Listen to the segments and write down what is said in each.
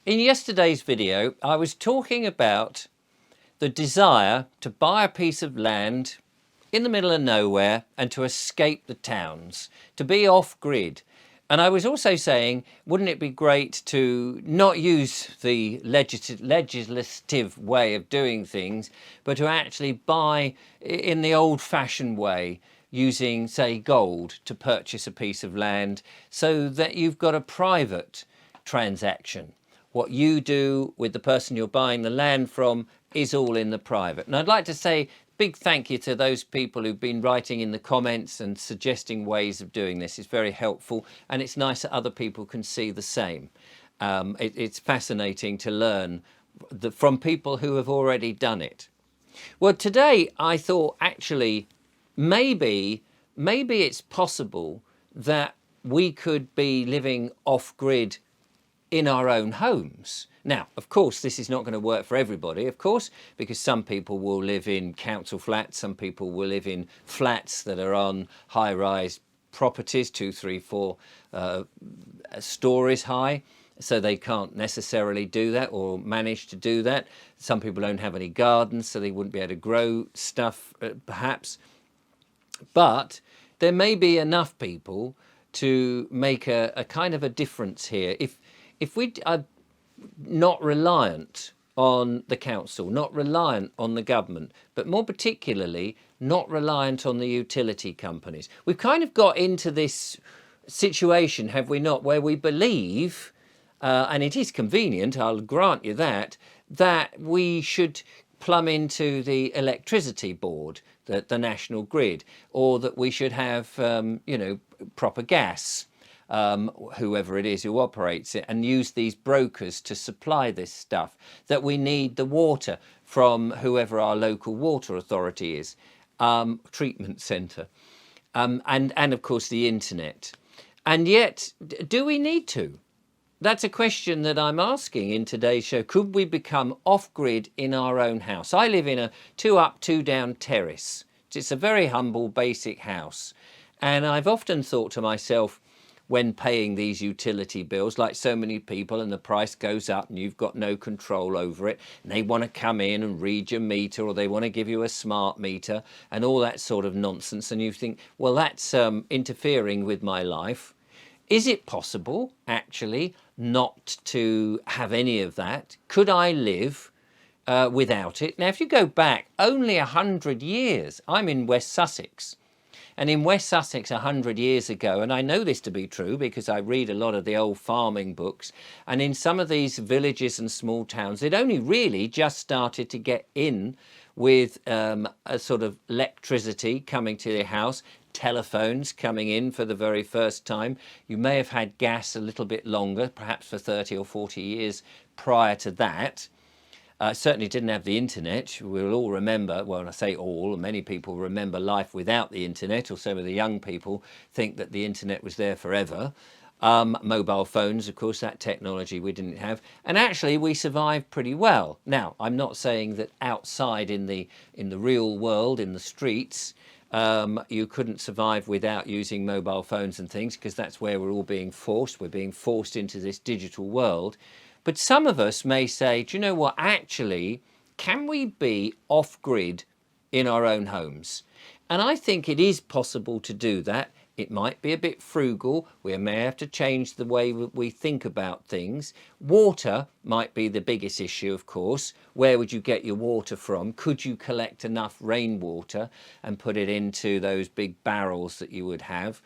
In yesterday's video, I was talking about the desire to buy a piece of land in the middle of nowhere and to escape the towns, to be off grid. And I was also saying, wouldn't it be great to not use the legislative way of doing things, but to actually buy in the old-fashioned way, using, say, gold to purchase a piece of land so that you've got a private transaction. What you do with the person you're buying the land from is all in the private. And I'd like to say big thank you to those people who've been writing in the comments and suggesting ways of doing this. It's very helpful, and it's nice that other people can see the same. It's fascinating to learn from people who have already done it. Well, today I thought actually maybe it's possible that we could be living off-grid in our own homes. Now, of course, this is not going to work for everybody, of course, because some people will live in council flats, some people will live in flats that are on high-rise properties, 2, 3, 4 stories high, so they can't necessarily do that or manage to do that. Some people don't have any gardens, so they wouldn't be able to grow stuff, perhaps. But there may be enough people to make a kind of a difference here. If we are not reliant on the council, not reliant on the government, but more particularly not reliant on the utility companies. We've kind of got into this situation, have we not, where we believe, and it is convenient, I'll grant you that we should plumb into the electricity board, the national grid, or that we should have, proper gas. Whoever it is who operates it, and use these brokers to supply this stuff, that we need the water from whoever our local water authority is, treatment centre, and of course the internet. And yet, do we need to? That's a question that I'm asking in today's show. Could we become off-grid in our own house? I live in a 2-up, 2-down terrace. It's a very humble, basic house. And I've often thought to myself, when paying these utility bills, like so many people, and the price goes up and you've got no control over it, and they want to come in and read your meter, or they want to give you a smart meter and all that sort of nonsense, and you think, well, that's interfering with my life. Is it possible, actually, not to have any of that? Could I live without it? Now, if you go back only 100 years, I'm in West Sussex. And in West Sussex 100 years ago, and I know this to be true because I read a lot of the old farming books, and in some of these villages and small towns, they'd only really just started to get in with a sort of electricity coming to their house, telephones coming in for the very first time. You may have had gas a little bit longer, perhaps for 30 or 40 years prior to that. Certainly didn't have the internet. We'll all remember, well, I say all, many people remember life without the internet, or some of the young people think that the internet was there forever. Mobile phones, of course, that technology we didn't have. And actually, we survived pretty well. Now, I'm not saying that outside in the real world, in the streets, you couldn't survive without using mobile phones and things, because that's where we're all being forced. We're being forced into this digital world. But some of us may say, do you know what, actually, can we be off-grid in our own homes? And I think it is possible to do that. It might be a bit frugal. We may have to change the way we think about things. Water might be the biggest issue, of course. Where would you get your water from? Could you collect enough rainwater and put it into those big barrels that you would have?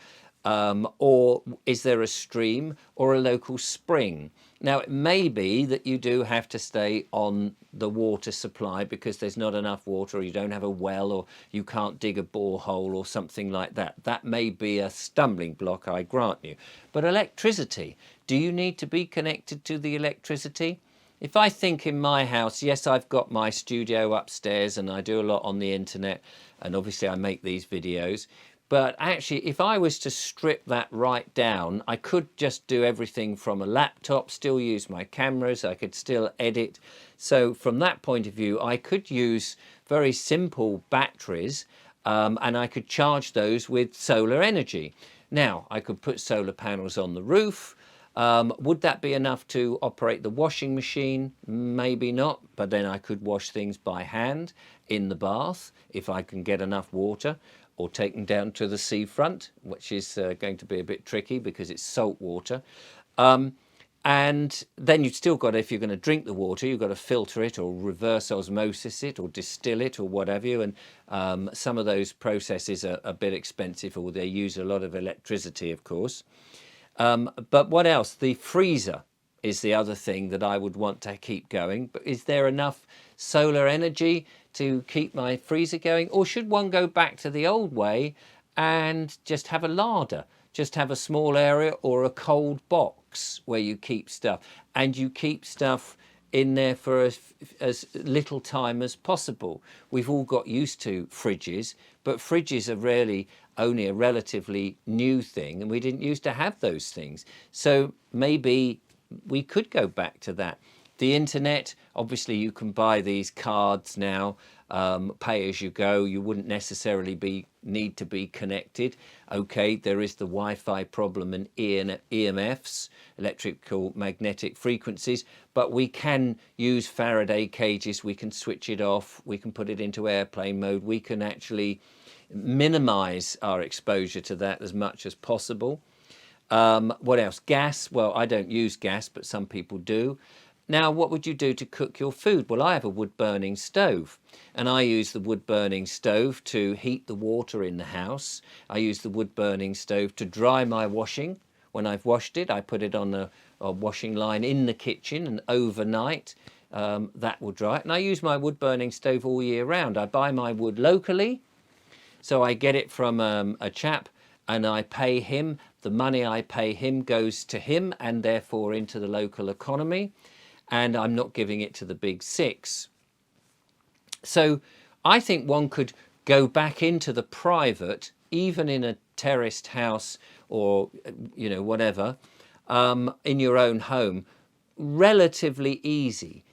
Or is there a stream or a local spring? Now, it may be that you do have to stay on the water supply because there's not enough water, or you don't have a well, or you can't dig a borehole or something like that. That may be a stumbling block, I grant you. But electricity, do you need to be connected to the electricity? If I think in my house, yes, I've got my studio upstairs and I do a lot on the internet, and obviously I make these videos. But actually, if I was to strip that right down, I could just do everything from a laptop, still use my cameras, I could still edit. So from that point of view, I could use very simple batteries, and I could charge those with solar energy. Now, I could put solar panels on the roof, Would that be enough to operate the washing machine? Maybe not, but then I could wash things by hand in the bath if I can get enough water, or take them down to the seafront, which is going to be a bit tricky because it's salt water. And then you've still got, if you're going to drink the water, you've got to filter it or reverse osmosis it or distill it or whatever. And some of those processes are a bit expensive, or they use a lot of electricity, of course. But what else? The freezer is the other thing that I would want to keep going. But is there enough solar energy to keep my freezer going? Or should one go back to the old way and just have a larder? Just have a small area or a cold box where you keep stuff, and you keep stuff in there for as little time as possible. We've all got used to fridges, but fridges are really only a relatively new thing, and we didn't used to have those things. So maybe we could go back to that. The internet, obviously you can buy these cards now, pay as you go. You wouldn't necessarily need to be connected. Okay, there is the Wi-Fi problem and EMFs, electrical magnetic frequencies, but we can use Faraday cages, we can switch it off, we can put it into airplane mode, we can actually minimize our exposure to that as much as possible. What else? Gas. Well, I don't use gas, but some people do. Now, what would you do to cook your food? Well, I have a wood-burning stove, and I use the wood-burning stove to heat the water in the house. I use the wood-burning stove to dry my washing. When I've washed it, I put it on a washing line in the kitchen, and overnight that will dry it. And I use my wood-burning stove all year round. I buy my wood locally, so I get it from a chap, and I pay him. The money I pay him goes to him and therefore into the local economy. And I'm not giving it to the big six. So I think one could go back into the private, even in a terraced house or, you know, whatever, in your own home, relatively easy.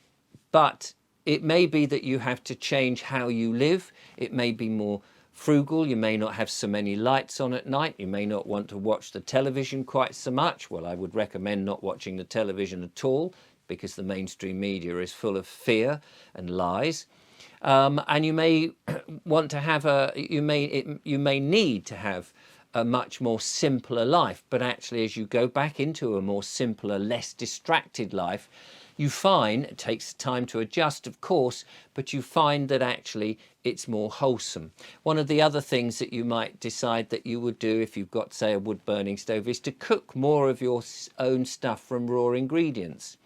But it may be that you have to change how you live. It may be more frugal. You may not have so many lights on at night. You may not want to watch the television quite so much. Well, I would recommend not watching the television at all, because the mainstream media is full of fear and lies. And you may want to have you may need to have a much more simpler life. But actually, as you go back into a more simpler, less distracted life, you find, it takes time to adjust, of course, but you find that actually it's more wholesome. One of the other things that you might decide that you would do if you've got, say, a wood-burning stove is to cook more of your own stuff from raw ingredients.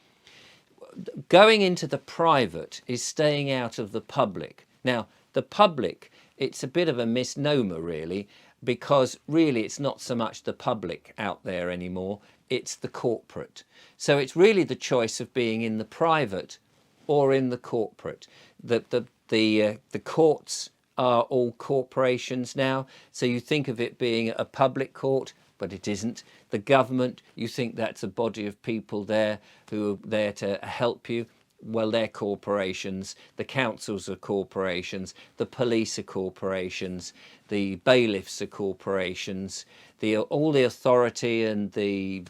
Going into the private is staying out of the public. Now, the public, it's a bit of a misnomer, really, because really it's not so much the public out there anymore, it's the corporate. So it's really the choice of being in the private or in the corporate. The courts are all corporations now, so you think of it being a public court, but it isn't. The government, you think that's a body of people there who are there to help you. Well, they're corporations. The councils are corporations. The police are corporations. The bailiffs are corporations. All the authority and the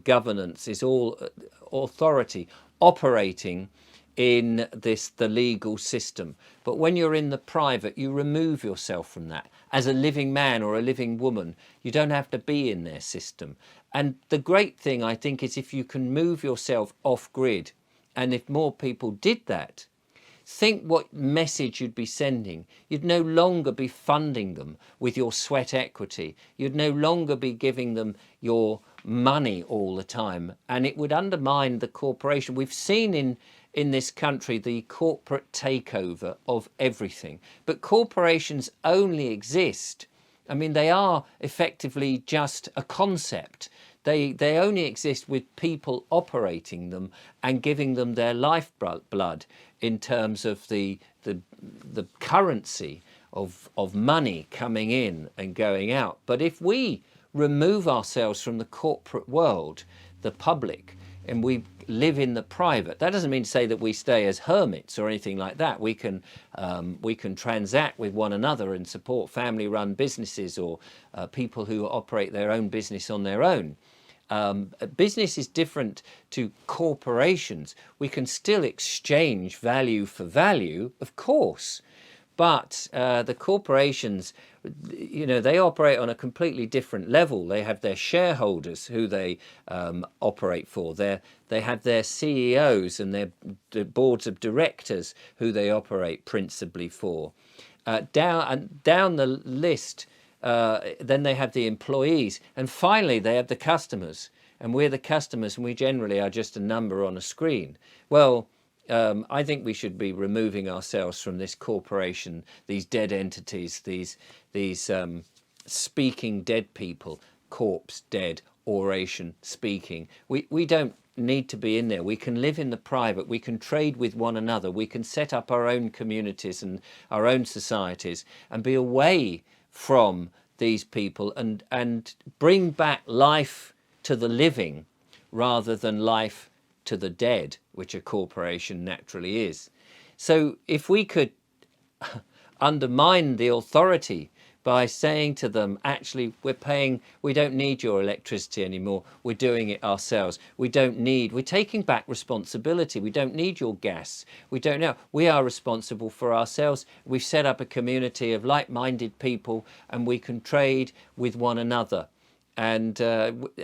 governance is all authority operating in the legal system. But when you're in the private, you remove yourself from that. As a living man or a living woman, you don't have to be in their system. And the great thing, I think, is if you can move yourself off grid, and if more people did that, think what message you'd be sending. You'd no longer be funding them with your sweat equity. You'd no longer be giving them your money all the time, and it would undermine the corporation. We've seen in this country the corporate takeover of everything, but corporations only exist, I mean, they are effectively just a concept. They only exist with people operating them and giving them their lifeblood in terms of the currency of money coming in and going out. But if we remove ourselves from the corporate world, the public, and we live in the private, that doesn't mean to say that we stay as hermits or anything like that. We can transact with one another and support family-run businesses or people who operate their own business on their own. Business is different to corporations. We can still exchange value for value, of course, but the corporations, they operate on a completely different level. They have their shareholders who they operate for. They have their CEOs and their boards of directors who they operate principally for. Down the list, then they have the employees, and finally they have the customers. And we're the customers, and we generally are just a number on a screen. Well, I think we should be removing ourselves from this corporation, these dead entities, these speaking dead people, corpse dead, oration speaking. We don't need to be in there. We can live in the private. We can trade with one another. We can set up our own communities and our own societies and be away from these people and bring back life to the living rather than life to the dead, which a corporation naturally is. So if we could undermine the authority by saying to them, actually, we don't need your electricity anymore. We're doing it ourselves. We're taking back responsibility. We don't need your gas. We don't know. We are responsible for ourselves. We've set up a community of like-minded people and we can trade with one another. And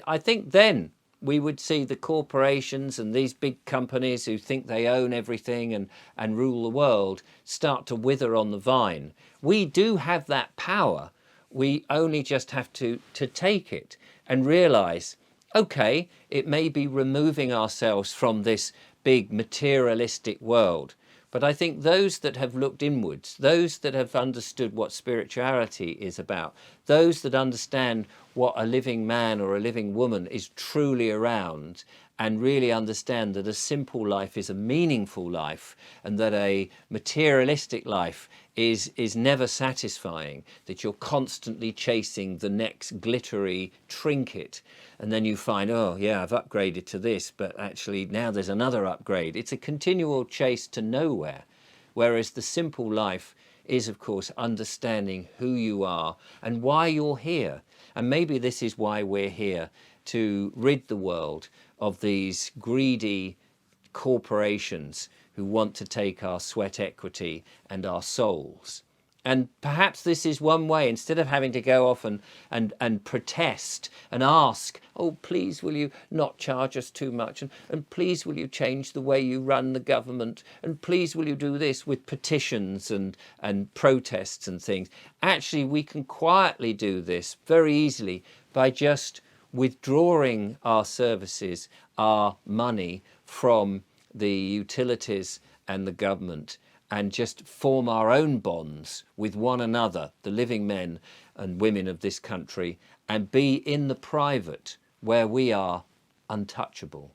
I think then we would see the corporations and these big companies who think they own everything and rule the world start to wither on the vine. We do have that power. We only just have to take it and realize, okay, it may be removing ourselves from this big materialistic world. But I think those that have looked inwards, those that have understood what spirituality is about, those that understand what a living man or a living woman is truly around and really understand that a simple life is a meaningful life and that a materialistic life is never satisfying, that you're constantly chasing the next glittery trinket. And then you find, oh, yeah, I've upgraded to this, but actually now there's another upgrade. It's a continual chase to nowhere. Whereas the simple life is, of course, understanding who you are and why you're here. And maybe this is why we're here, to rid the world of these greedy corporations who want to take our sweat equity and our souls. And perhaps this is one way, instead of having to go off and protest and ask, oh, please will you not charge us too much? And please will you change the way you run the government? And please will you do this with petitions and protests and things? Actually, we can quietly do this very easily by just withdrawing our services, our money from the utilities and the government, and just form our own bonds with one another, the living men and women of this country, and be in the private where we are untouchable.